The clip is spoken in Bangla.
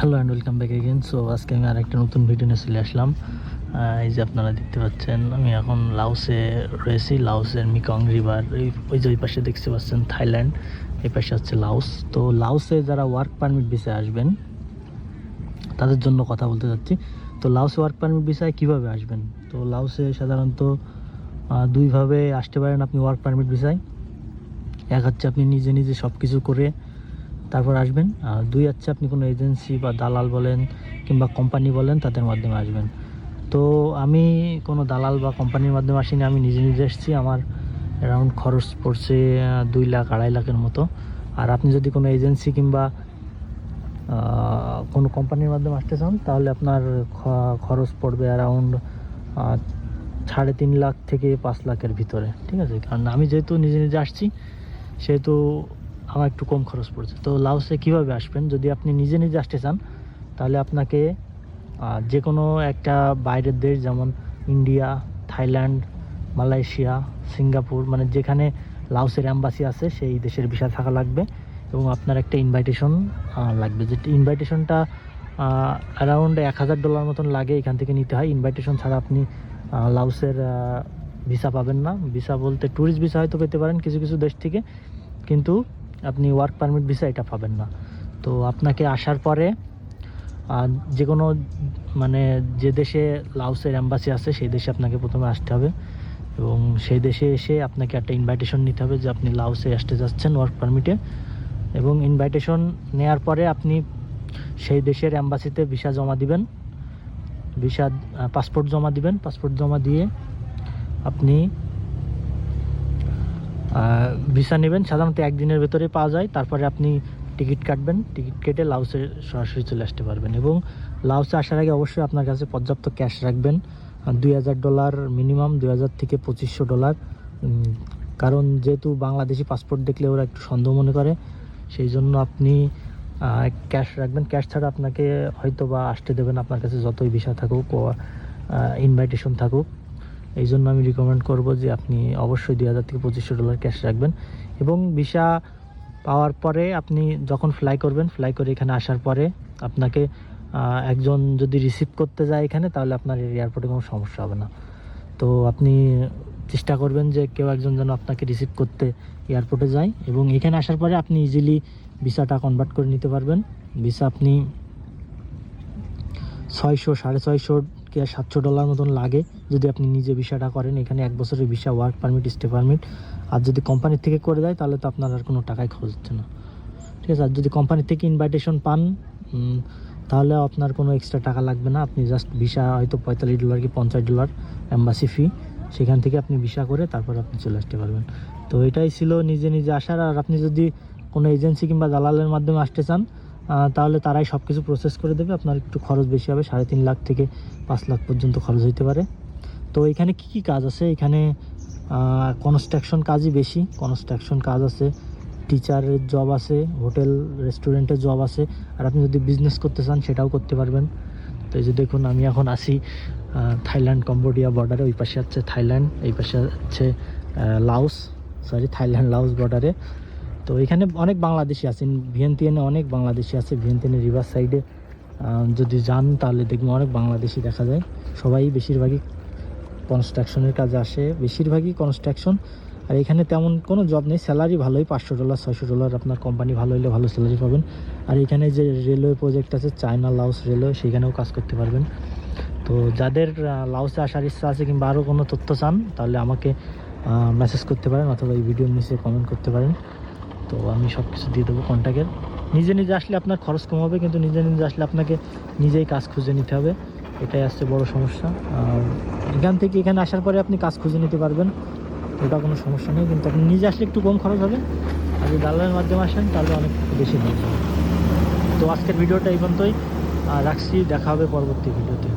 Hello and welcome back again. So আজকে আমি আরেকটা নতুন ভিডিও নিয়ে চলে আসলাম। এই যে আপনারা দেখতে পাচ্ছেন আমি এখন লাওসে রয়েছি। লাওসের মিকং রিভার ওই যে ওই পাশে দেখতে পাচ্ছেন থাইল্যান্ড, এই পাশে হচ্ছে লাওস। তো লাওসে যারা ওয়ার্ক পারমিট ভিসায় আসবেন তাদের জন্য কথা বলতে যাচ্ছি। তো লাওসে ওয়ার্ক পারমিট ভিসায় কীভাবে আসবেন? তো লাওসে সাধারণত দুইভাবে আসতে পারেন আপনি ওয়ার্ক পারমিট ভিসায়। এক হচ্ছে আপনি নিজে নিজে সব কিছু করে তারপর আসবেন, আর দুই হচ্ছে আপনি কোনো এজেন্সি বা দালাল বলেন কিংবা কোম্পানি বলেন তাদের মাধ্যমে আসবেন। তো আমি কোনো দালাল বা কোম্পানির মাধ্যমে আসিনি, আমি নিজে নিজে এসেছি। আমার অ্যারাউন্ড খরচ পড়ছে 2 লাখ 2.5 লাখের মতো। আর আপনি যদি কোনো এজেন্সি কিংবা কোনো কোম্পানির মাধ্যমে আসতে চান তাহলে আপনার খরচ পড়বে অ্যারাউন্ড 3.5 লাখ থেকে 5 লাখের ভিতরে, ঠিক আছে? কারণ আমি যেহেতু নিজে নিজে আসছি সেহেতু আমার একটু কম খরচ পড়ছে। তো লাওসে কীভাবে আসবেন? যদি আপনি নিজে নিজে আসতে চান তাহলে আপনাকে যে কোনো একটা বাইরের দেশ, যেমন ইন্ডিয়া, থাইল্যান্ড, মালয়েশিয়া, সিঙ্গাপুর, মানে যেখানে লাওসের অ্যাম্বাসি আছে সেই দেশের ভিসা থাকা লাগবে। এবং আপনার একটা ইনভাইটেশন লাগবে, যে ইনভাইটেশনটা অ্যারাউন্ড $1000 মতন লাগে, এখান থেকে নিতে হয়। ইনভাইটেশন ছাড়া আপনি লাওসের ভিসা পাবেন না। ভিসা বলতে ট্যুরিস্ট ভিসা হয়তো পেতে পারেন কিছু কিছু দেশ থেকে, কিন্তু আপনি ওয়ার্ক পারমিট ভিসা এটা পাবেন না। তো আপনাকে আসার পরে যে কোনো মানে যে দেশে লাওসের অ্যাম্বাসি আছে সেই দেশে আপনাকে প্রথমে আসতে হবে, এবং সেই দেশে এসে আপনাকে একটা ইনভাইটেশন নিতে হবে যে আপনি লাওসে আসতে যাচ্ছেন ওয়ার্ক পারমিটে। এবং ইনভাইটেশন নেওয়ার পরে আপনি সেই দেশের অ্যাম্বাসিতে ভিসা জমা দিবেন, পাসপোর্ট জমা দিবেন। পাসপোর্ট জমা দিয়ে আপনি ভিসা নেবেন। সাধারণত 1 দিনের ভেতরে পাওয়া যায়। তারপরে আপনি টিকিট কাটবেন, টিকিট কেটে লাওসে সরাসরি চলে আসতে পারবেন। এবং লাওসে আসার আগে অবশ্যই আপনার কাছে পর্যাপ্ত ক্যাশ রাখবেন, $2000 মিনিমাম, 2000 থেকে $2500। কারণ যেহেতু বাংলাদেশি পাসপোর্ট দেখলে ওরা একটু সন্দেহ মনে করে, সেই জন্য আপনি ক্যাশ রাখবেন। ক্যাশ ছাড়া আপনাকে হয়তো বা আসতে দেবেন, আপনার কাছে যতই ভিসা থাকুক, ইনভাইটেশন থাকুক। এই জন্য আমি রিকমেন্ড করব যে আপনি অবশ্যই $2000 থেকে $2500 ক্যাশ রাখবেন। এবং ভিসা পাওয়ার পরে আপনি যখন ফ্লাই করবেন, ফ্লাই করে এখানে আসার পরে আপনাকে একজন যদি রিসিভ করতে যায় এখানে, তাহলে আপনার এয়ারপোর্টে কোনো সমস্যা হবে না। তো আপনি চেষ্টা করবেন যে কেউ একজন যেন আপনাকে রিসিভ করতে এয়ারপোর্টে যায়। এবং এখানে আসার পরে আপনি ইজিলি ভিসাটা কনভার্ট করে নিতে পারবেন। ভিসা আপনি 600, $650 কি $700 মতন লাগে যদি আপনি নিজে ভিসাটা করেন। এখানে 1 বছরের visa, work permit, stay permit. আর যদি কোম্পানির থেকে করে দেয় তাহলে তো আপনার আর কোনো টাকাই খরচ হচ্ছে না, ঠিক আছে? আর যদি কোম্পানির থেকে ইনভাইটেশন পান তাহলে আপনার কোনো এক্সট্রা টাকা লাগবে না। আপনি জাস্ট ভিসা হয়তো $45 কি $50 অ্যাম্বাসি ফি, সেখান থেকে আপনি ভিসা করে তারপর আপনি চলে আসতে পারবেন। তো এটাই ছিল নিজে নিজে আসার। আর আপনি যদি কোনো এজেন্সি কিংবা দালালের মাধ্যমে আসতে চান তাহলে তারাই সব কিছু প্রসেস করে দেবে। আপনার একটু খরচ বেশি হবে, 3.5 লাখ থেকে 5 লাখ পর্যন্ত খরচ হতে পারে। তো এখানে কি কাজ আছে? এখানে কনস্ট্রাকশন কাজই বেশি। কনস্ট্রাকশন কাজ আছে, টিচারের জব আছে, হোটেল রেস্টুরেন্টের জব আছে। আর আপনি যদি বিজনেস করতে চান সেটাও করতে পারবেন। তো এই যে দেখুন আমি এখন আসি থাইল্যান্ড কম্বোডিয়া বর্ডারে। ওই পাশে হচ্ছে থাইল্যান্ড, এই পাশে হচ্ছে থাইল্যান্ড লাওস বর্ডারে। তো এখানে অনেক বাংলাদেশি আছেন, ভিয়েন্তিয়ানে অনেক বাংলাদেশি আছে। ভিয়েন্তিয়ানের রিভার সাইডে যদি যান তাহলে দেখবেন অনেক বাংলাদেশি দেখা যায়। সবাই বেশিরভাগই কনস্ট্রাকশনের কাজে আসে, বেশিরভাগই কনস্ট্রাকশন। আর এখানে তেমন কোনো জব নেই, স্যালারি ভালোই, $500 $600। আপনার কোম্পানি ভালো হলে ভালো স্যালারি পাবেন। আর এখানে যে রেলওয়ে প্রজেক্ট আছে, চায়না লাওস রেলওয়ে, সেখানেও কাজ করতে পারবেন। তো যাদের লাওসে আসার ইচ্ছা আছে কিংবা আরও কোনো তথ্য চান তাহলে আমাকে মেসেজ করতে পারেন অথবা এই ভিডিওর নিচে কমেন্ট করতে পারেন। তো আমি সব কিছু দিয়ে দেবো কন্ট্যাক্টের। নিজে নিজে আসলে আপনার খরচ কম হবে, কিন্তু নিজে নিজে আসলে আপনাকে নিজেই কাজ খুঁজে নিতে হবে, এটাই আসছে বড় সমস্যা। আর এখান থেকে এখানে আসার পরে আপনি কাজ খুঁজে নিতে পারবেন, ওটা কোনো সমস্যা নেই। কিন্তু আপনি নিজে আসলে একটু কম খরচ হবে, আর যদি দালালের মাধ্যমে আসেন তাহলে অনেক বেশি খরচ হবে। তো আজকের ভিডিওটা এই পর্যন্তই রাখছি, দেখা হবে পরবর্তী ভিডিওতে।